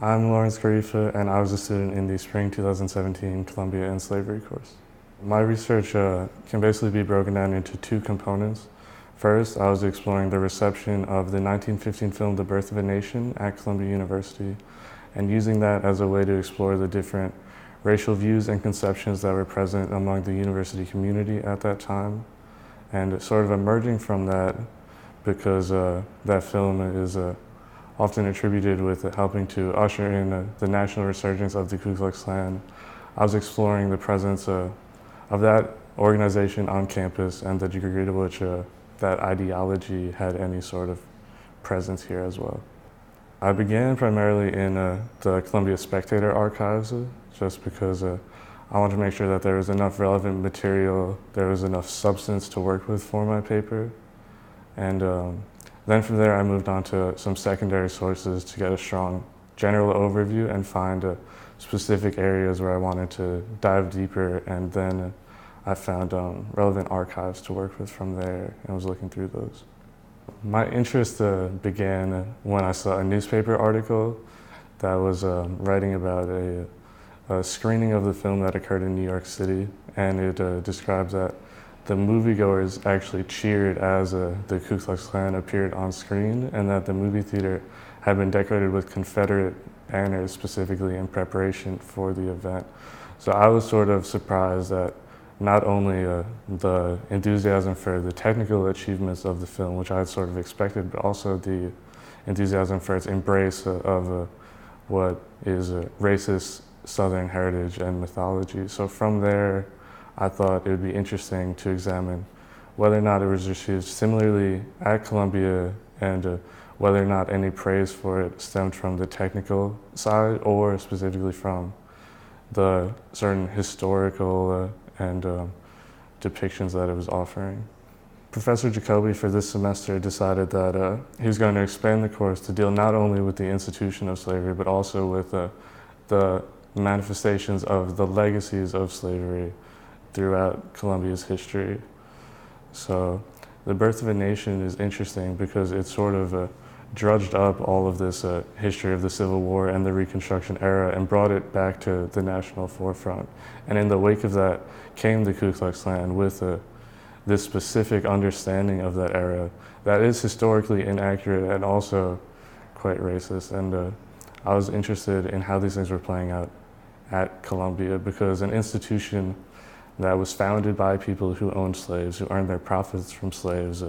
I'm Lawrence Karifa, and I was a student in the Spring 2017 Columbia and Slavery course. My research can basically be broken down into two components. First, I was exploring the reception of the 1915 film The Birth of a Nation at Columbia University, and using that as a way to explore the different racial views and conceptions that were present among the university community at that time. And sort of emerging from that, because that film is often attributed with helping to usher in the national resurgence of the Ku Klux Klan, I was exploring the presence of that organization on campus and the degree to which that ideology had any sort of presence here as well. I began primarily in the Columbia Spectator archives, just because I wanted to make sure that there was enough relevant material, there was enough substance to work with for my paper. And then from there I moved on to some secondary sources to get a strong general overview and find specific areas where I wanted to dive deeper, and then I found relevant archives to work with from there and was looking through those. My interest began when I saw a newspaper article that was writing about a screening of the film that occurred in New York City, and it describes that the moviegoers actually cheered as the Ku Klux Klan appeared on screen, and that the movie theater had been decorated with Confederate banners specifically in preparation for the event. So I was sort of surprised that not only the enthusiasm for the technical achievements of the film, which I had sort of expected, but also the enthusiasm for its embrace of what is a racist Southern heritage and mythology. So from there, I thought it would be interesting to examine whether or not it was received similarly at Columbia, and whether or not any praise for it stemmed from the technical side or specifically from the certain historical and depictions that it was offering. Professor Jacoby for this semester decided that he was going to expand the course to deal not only with the institution of slavery, but also with the manifestations of the legacies of slavery throughout Columbia's history. So The Birth of a Nation is interesting because it sort of drudged up all of this history of the Civil War and the Reconstruction era and brought it back to the national forefront. And in the wake of that came the Ku Klux Klan with this specific understanding of that era that is historically inaccurate and also quite racist. And I was interested in how these things were playing out at Columbia, because an institution that was founded by people who owned slaves, who earned their profits from slaves,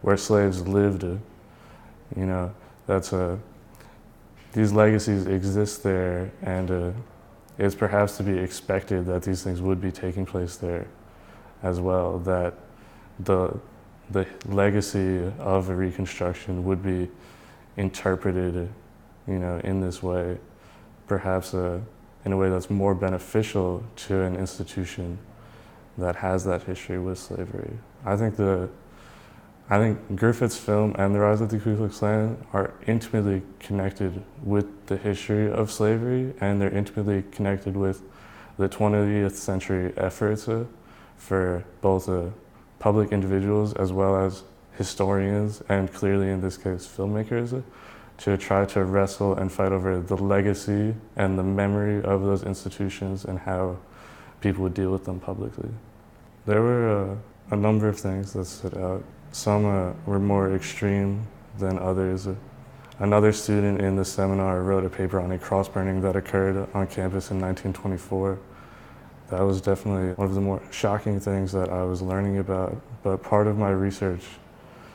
where slaves lived, these legacies exist there, and it's perhaps to be expected that these things would be taking place there as well, that the legacy of a Reconstruction would be interpreted, in this way, perhaps in a way that's more beneficial to an institution that has that history with slavery. I think Griffith's film and the rise of the Ku Klux Klan are intimately connected with the history of slavery, and they're intimately connected with the 20th century efforts for both public individuals as well as historians, and clearly in this case filmmakers, to try to wrestle and fight over the legacy and the memory of those institutions and how people would deal with them publicly. There were a number of things that stood out. Some were more extreme than others. Another student in the seminar wrote a paper on a cross burning that occurred on campus in 1924. That was definitely one of the more shocking things that I was learning about. But part of my research,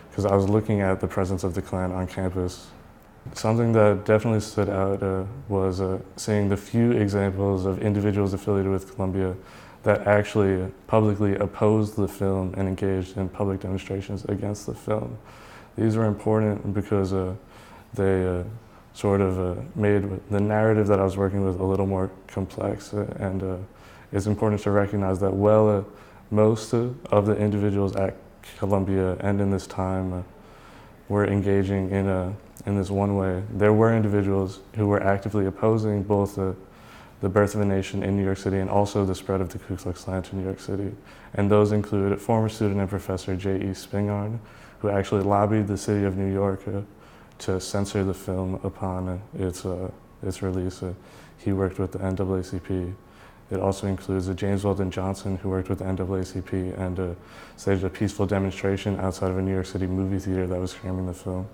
because I was looking at the presence of the Klan on campus, something that definitely stood out was seeing the few examples of individuals affiliated with Columbia that actually publicly opposed the film and engaged in public demonstrations against the film. These were important because they sort of made the narrative that I was working with a little more complex, and it's important to recognize that most of the individuals at Columbia and in this time were engaging in this one way. There were individuals who were actively opposing both the birth of a nation in New York City and also the spread of the Ku Klux Klan to New York City. And those include former student and professor J.E. Spingarn, who actually lobbied the city of New York to censor the film upon its its release. He worked with the NAACP. It also includes James Weldon Johnson, who worked with the NAACP and staged a peaceful demonstration outside of a New York City movie theater that was screening the film.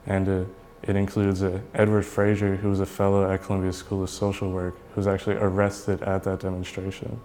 And it includes Edward Frazier, who was a fellow at Columbia School of Social Work, who was actually arrested at that demonstration.